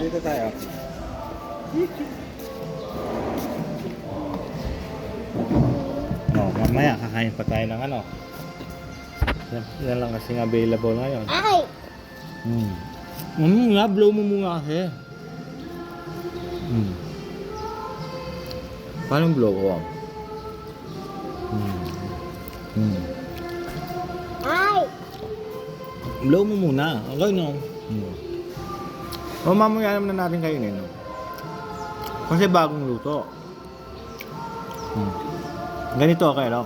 dito tayo. Mamaya kakain pa tayo ng ano. Yan lang kasing available ngayon. Ay! Nga, blow mo muna kasi. Paano blow ko? Ay! Blow mo muna. Okay, no? O, mamaya naman na natin kainin. No? Kasi bagong luto. Ganito, okay, no?